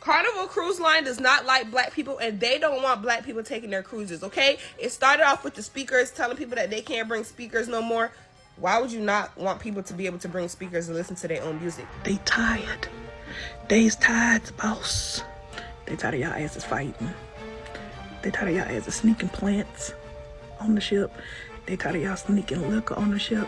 Carnival Cruise Line does not like black people, and they don't want black people taking their cruises, okay? It started off with the speakers telling people that they can't bring speakers no more. Why would you not want people to be able to bring speakers and listen to their own music? They tired. They's tired, boss. They tired of y'all asses fighting. They tired of y'all asses sneaking plants on the ship. They tired of y'all sneaking liquor on the ship.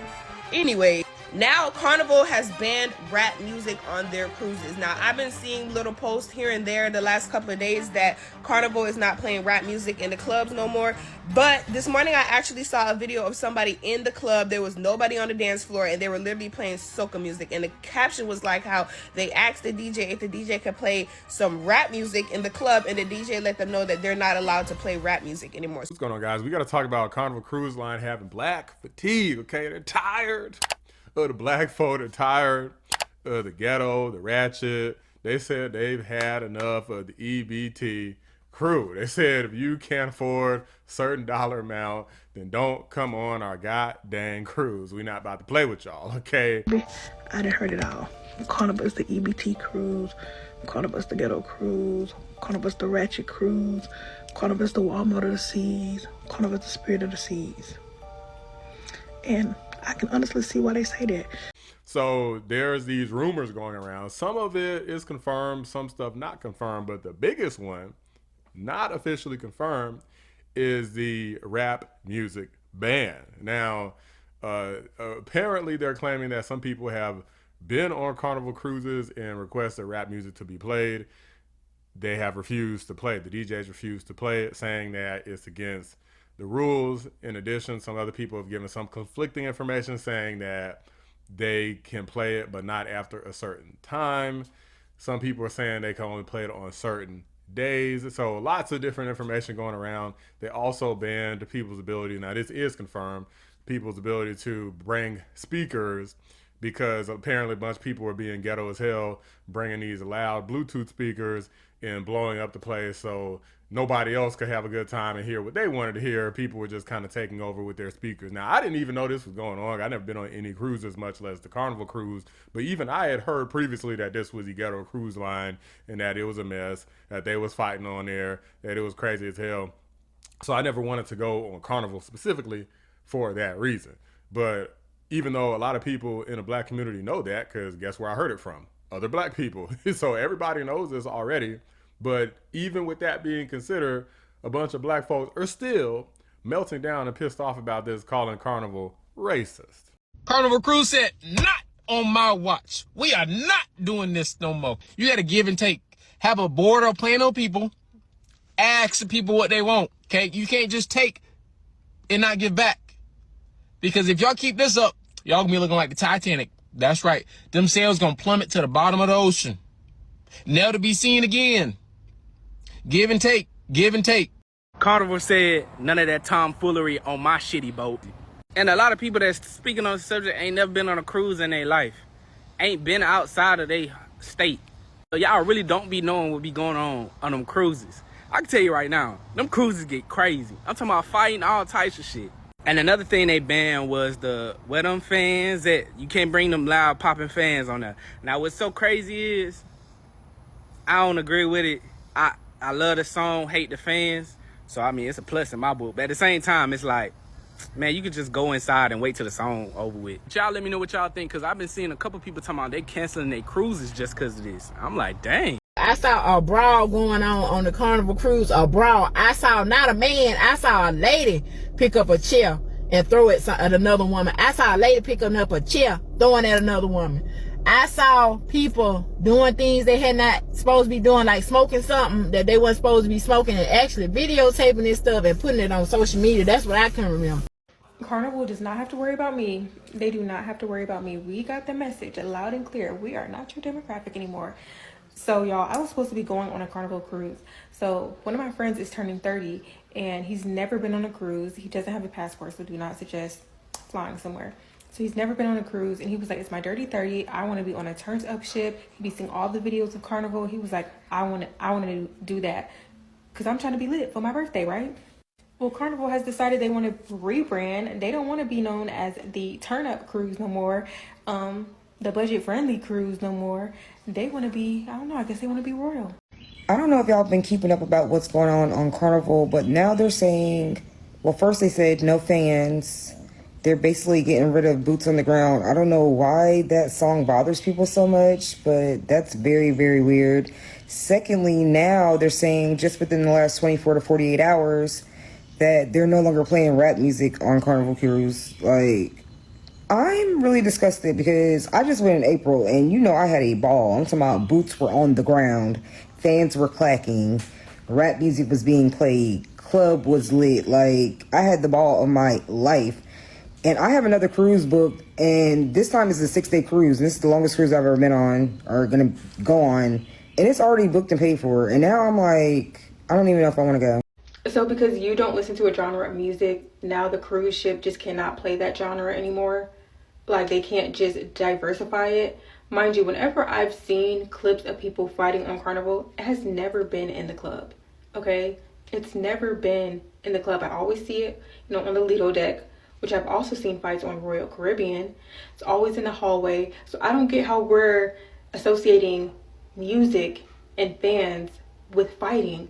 Anyway, now Carnival has banned rap music on their cruises. Now, I've been seeing little posts here and there the last couple of days that Carnival is not playing rap music in the clubs no more. But this morning, I actually saw a video of somebody in the club. There was nobody on the dance floor, and they were literally playing soca music. And the caption was like how they asked the DJ if the DJ could play some rap music in the club, and the DJ let them know that they're not allowed to play rap music anymore. What's going on, guys? We got to talk about Carnival Cruise Line having black fatigue, okay? They're tired. The black folk, they're tired. The Ghetto, the Ratchet. They said they've had enough of the EBT crew. They said if you can't afford a certain dollar amount, then don't come on our goddamn cruise. We're not about to play with y'all, okay? I done heard it all. Carnival's the EBT cruise. Carnival's the Ghetto cruise. Carnival's the Ratchet cruise. Carnival's the Walmart of the seas. Carnival's the Spirit of the seas. And I can honestly see why they say that. So there's these rumors going around. Some of it is confirmed, some stuff not confirmed, but the biggest one, not officially confirmed, is the rap music ban. Now, apparently they're claiming that some people have been on Carnival cruises and requested rap music to be played. They have refused to play it. The DJs refused to play it, saying that it's against the rules. In addition, some other people have given some conflicting information saying that they can play it, but not after a certain time. Some people are saying they can only play it on certain days. So lots of different information going around. They also banned people's ability, now this is confirmed, people's ability to bring speakers, because apparently a bunch of people were being ghetto as hell, bringing these loud Bluetooth speakers and blowing up the place so nobody else could have a good time and hear what they wanted to hear. People were just kind of taking over with their speakers. Now, I didn't even know this was going on. I've never been on any cruises, much less the Carnival cruise. But even I had heard previously that this was the Ghetto cruise line and that it was a mess, that they was fighting on there, that it was crazy as hell. So I never wanted to go on Carnival specifically for that reason. But even though a lot of people in the black community know that, because guess where I heard it from? Other black people. So everybody knows this already. But even with that being considered, a bunch of black folks are still melting down and pissed off about this, calling Carnival racist. Carnival Cruise said, not on my watch. We are not doing this no more. You got to give and take. Have a board or plan on people. Ask the people what they want, okay? You can't just take and not give back. Because if y'all keep this up, y'all gonna be looking like the Titanic. That's right. Them sails gonna plummet to the bottom of the ocean. Never to be seen again. Give and take. Give and take. Carnival said none of that tomfoolery on my shitty boat. And a lot of people that's speaking on the subject ain't never been on a cruise in their life. Ain't been outside of their state. So y'all really don't be knowing what be going on them cruises. I can tell you right now, them cruises get crazy. I'm talking about fighting, all types of shit. And another thing they banned was where them fans at. You can't bring them loud popping fans on there. Now what's so crazy is, I don't agree with it. I love the song, hate the fans. So, I mean, it's a plus in my book. But at the same time, it's like, man, you could just go inside and wait till the song over with. Y'all let me know what y'all think, because I've been seeing a couple people talking about they canceling their cruises just because of this. I'm like, dang. I saw a brawl going on the Carnival cruise, a brawl. I saw not a man, I saw a lady pick up a chair and throw it at another woman. I saw a lady picking up a chair, throwing at another woman. I saw people doing things they had not supposed to be doing, like smoking something that they weren't supposed to be smoking, and actually videotaping this stuff and putting it on social media. That's what I can remember. Carnival does not have to worry about me. They do not have to worry about me. We got the message loud and clear. We are not your demographic anymore. So y'all, I was supposed to be going on a Carnival cruise. So one of my friends is turning 30 and he's never been on a cruise. He doesn't have a passport, so do not suggest flying somewhere. So he's never been on a cruise, and he was like, it's my dirty 30. I want to be on a turned up ship. He'd be seeing all the videos of Carnival. He was like, I want to do that because I'm trying to be lit for my birthday, right? Well, Carnival has decided they want to rebrand. They don't want to be known as the turn up cruise no more, the budget friendly cruise no more. They want to be, I don't know, I guess they want to be royal. I don't know if y'all been keeping up about what's going on Carnival, but now they're saying, well, first they said no fans. They're basically getting rid of boots on the ground. I don't know why that song bothers people so much, but that's very, very weird. Secondly, now they're saying just within the last 24 to 48 hours that they're no longer playing rap music on Carnival Cruise. Like, I'm really disgusted because I just went in April and I had a ball. I'm talking about boots were on the ground, fans were clacking, rap music was being played, club was lit. Like, I had the ball of my life. And I have another cruise booked, and this time it's a 6-day cruise. And this is the longest cruise I've ever been on or gonna go on. And it's already booked and paid for. And now I'm like, I don't even know if I want to go. So because you don't listen to a genre of music, now the cruise ship just cannot play that genre anymore? Like, they can't just diversify it? Mind you, whenever I've seen clips of people fighting on Carnival, it has never been in the club, okay? It's never been in the club. I always see it, on the Lido deck, which I've also seen fights on Royal Caribbean. It's always in the hallway. So I don't get how we're associating music and fans with fighting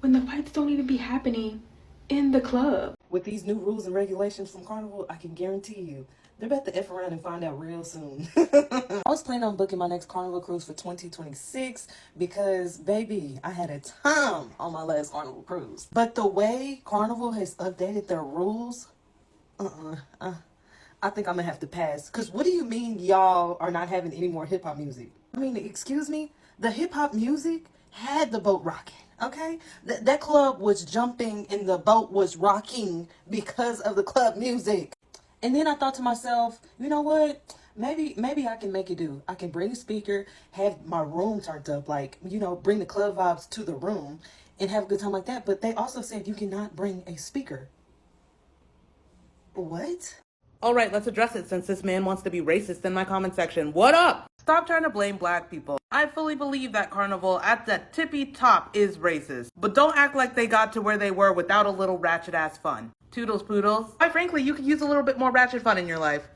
when the fights don't even be happening in the club. With these new rules and regulations from Carnival, I can guarantee you, they're about to F around and find out real soon. I was planning on booking my next Carnival cruise for 2026 because, baby, I had a time on my last Carnival cruise. But the way Carnival has updated their rules, I think I'm gonna have to pass. Because what do you mean y'all are not having any more hip-hop music? I mean, excuse me? The hip-hop music had the boat rocking. Okay, that club was jumping and the boat was rocking because of the club music. And then I thought to myself, you know what? Maybe I can make it do. I can bring a speaker, have my room turned up, like, bring the club vibes to the room and have a good time like that. But they also said you cannot bring a speaker. What? All right, let's address it since this man wants to be racist in my comment section. What up? Stop trying to blame black people. I fully believe that Carnival at the tippy top is racist, but don't act like they got to where they were without a little ratchet ass fun. Toodles poodles. Quite frankly, you could use a little bit more ratchet fun in your life.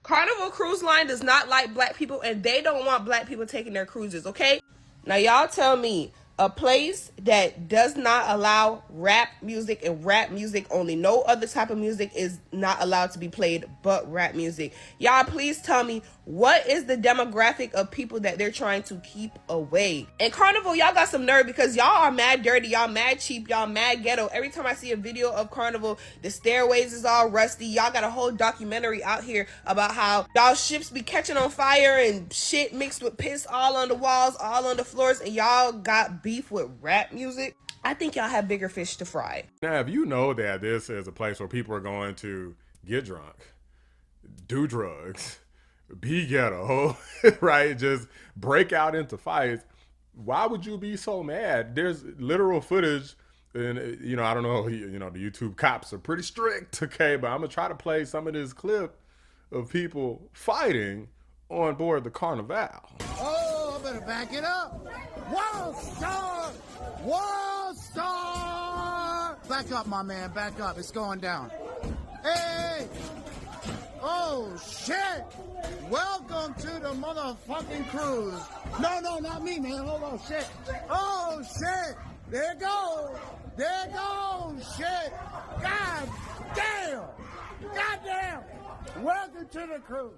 Carnival Cruise Line does not like black people, and they don't want black people taking their cruises, okay? Now, y'all tell me, a place that does not allow rap music and rap music only, no other type of music is not allowed to be played but rap music. Y'all, please tell me, what is the demographic of people that they're trying to keep away? And Carnival, y'all got some nerve because y'all are mad dirty, y'all mad cheap, y'all mad ghetto. Every time I see a video of Carnival, the stairways is all rusty. Y'all got a whole documentary out here about how y'all ships be catching on fire and shit mixed with piss all on the walls, all on the floors, and y'all got beef with rap music. I think y'all have bigger fish to fry. Now, if you know that this is a place where people are going to get drunk, do drugs, be ghetto, right? Just break out into fights. Why would you be so mad? There's literal footage, and I don't know, the YouTube cops are pretty strict, okay? But I'm gonna try to play some of this clip of people fighting on board the Carnival. Oh, I better back it up. World Star! World Star! Back up, my man, back up. It's going down. Hey! Oh, shit! Welcome to the motherfucking cruise. No, not me, man. Hold on, shit. Oh, shit! There it goes! There it goes! Shit! God damn! God damn! Welcome to the cruise.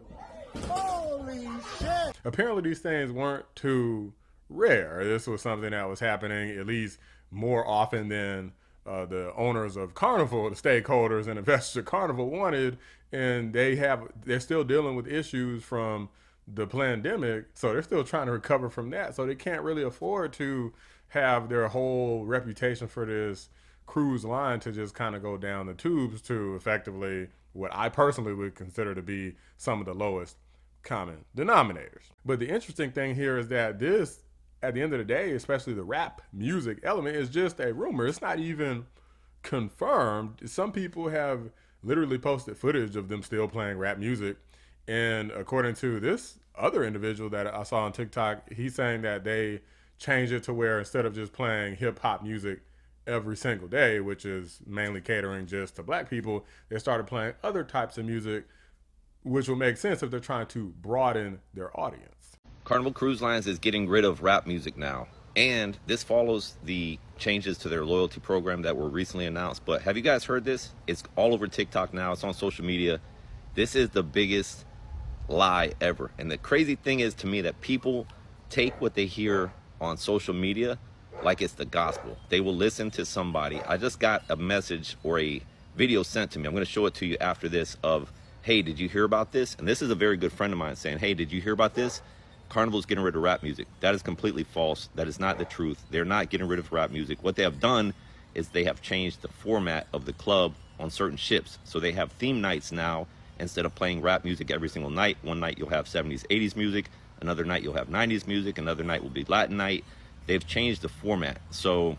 Holy shit! Apparently these things weren't too rare. This was something that was happening at least more often than the owners of Carnival, the stakeholders and investors of Carnival wanted, and they're still dealing with issues from the pandemic, so they're still trying to recover from that. So they can't really afford to have their whole reputation for this cruise line to just kind of go down the tubes to effectively what I personally would consider to be some of the lowest common denominators. But the interesting thing here is that this, at the end of the day, especially the rap music element, is just a rumor. It's not even confirmed. Some people have literally posted footage of them still playing rap music. And according to this other individual that I saw on TikTok, he's saying that they changed it to where instead of just playing hip hop music every single day, which is mainly catering just to black people, they started playing other types of music, which will make sense if they're trying to broaden their audience. Carnival Cruise Lines is getting rid of rap music now. And this follows the changes to their loyalty program that were recently announced. But have you guys heard this? It's all over TikTok now. It's on social media. This is the biggest lie ever. And the crazy thing is to me that people take what they hear on social media like it's the gospel. They will listen to somebody. I just got a message or a video sent to me. I'm going to show it to you after this of, hey, did you hear about this? And this is a very good friend of mine saying, hey, did you hear about this? Carnival's getting rid of rap music. That is completely false. That is not the truth. They're not getting rid of rap music. What they have done is they have changed the format of the club on certain ships. So they have theme nights now. Instead of playing rap music every single night, one night you'll have 70s, 80s music. Another night you'll have 90s music. Another night will be Latin night. They've changed the format. So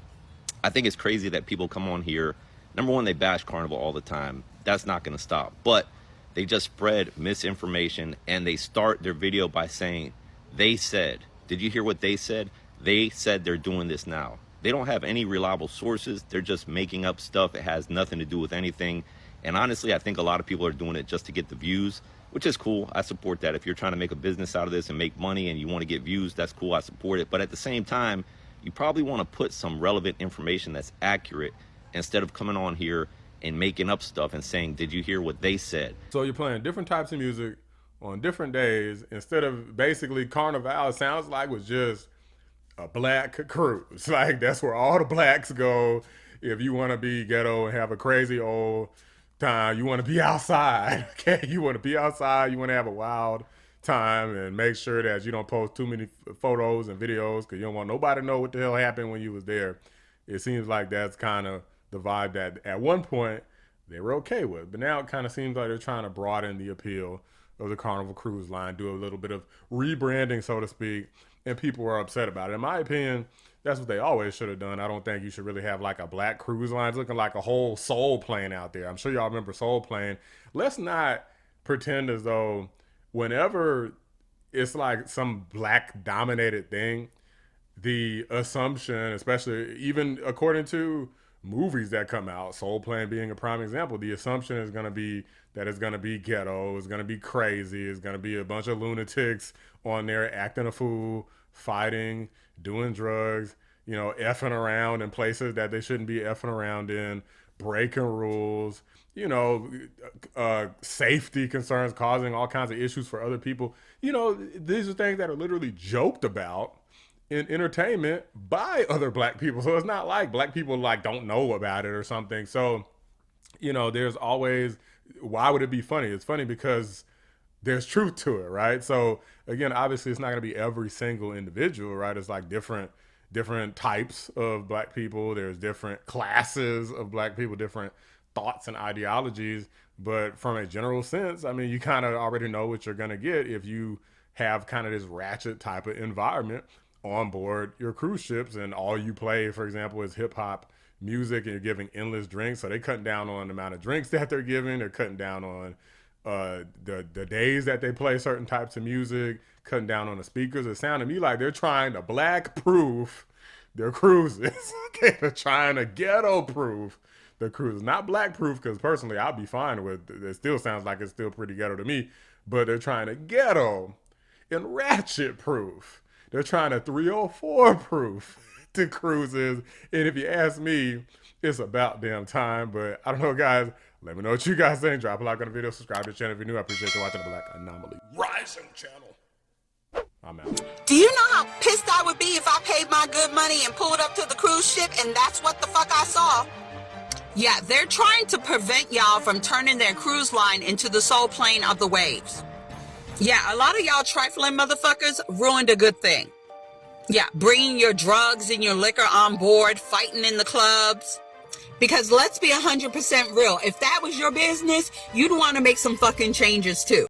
I think it's crazy that people come on here. Number one, they bash Carnival all the time. That's not going to stop. But they just spread misinformation, and they start their video by saying, they said. Did you hear what they said? They said they're doing this now. They don't have any reliable sources. They're just making up stuff. It has nothing to do with anything. And honestly, I think a lot of people are doing it just to get the views, which is cool. I support that. If you're trying to make a business out of this and make money and you want to get views, that's cool. I support it. But at the same time, you probably want to put some relevant information that's accurate instead of coming on here and making up stuff and saying, did you hear what they said? So you're playing different types of music on different days instead of basically Carnival. It sounds like was just a black cruise. Like that's where all the blacks go. If you want to be ghetto and have a crazy old time, you want to be outside. Okay, you want to be outside. You want to have a wild time and make sure that you don't post too many photos and videos because you don't want nobody to know what the hell happened when you was there. It seems like that's kind of the vibe that at one point they were okay with, but now it kind of seems like they're trying to broaden the appeal of the Carnival Cruise Line, do a little bit of rebranding, so to speak, and people are upset about it. In my opinion, that's what they always should have done. I don't think you should really have like a black cruise line. It's looking like a whole soul plane out there. I'm sure y'all remember Soul Plane. Let's not pretend as though whenever it's like some black dominated thing, the assumption, especially even according to movies that come out, Soul Plane being a prime example, the assumption is going to be that it's going to be ghetto, it's going to be crazy, it's going to be a bunch of lunatics on there acting a fool, fighting, doing drugs, you know, effing around in places that they shouldn't be effing around in, breaking rules, you know, safety concerns, causing all kinds of issues for other people. You know, these are things that are literally joked about in entertainment by other black people. So it's not like black people like don't know about it or something. So, you know, there's always, why would it be funny? It's funny because there's truth to it, right? So again, obviously it's not going to be every single individual, right? It's like different types of black people. There's different classes of black people, different thoughts and ideologies. But from a general sense, I mean, you kind of already know what you're going to get if you have kind of this ratchet type of environment on board your cruise ships, and all you play, for example, is hip hop music, and you're giving endless drinks. So they're cutting down on the amount of drinks that they're giving. They're cutting down on the days that they play certain types of music, cutting down on the speakers. It sounded to me like they're trying to black proof their cruises. Okay, they're trying to ghetto proof the cruises, not black proof, because personally I'll be fine with it. It still sounds like it's still pretty ghetto to me, but they're trying to ghetto and ratchet proof. They're trying to 304 proof to cruises. And if you ask me, it's about damn time. But I don't know, guys. Let me know what you guys think. Drop a like on the video. Subscribe to the channel if you're new. I appreciate you watching the Black Anomaly Rising channel. I'm out. Do you know how pissed I would be if I paid my good money and pulled up to the cruise ship and that's what the fuck I saw? Yeah, they're trying to prevent y'all from turning their cruise line into the soul plane of the waves. Yeah, a lot of y'all trifling motherfuckers ruined a good thing. Yeah, bringing your drugs and your liquor on board, fighting in the clubs. Because let's be 100% real. If that was your business, you'd want to make some fucking changes too.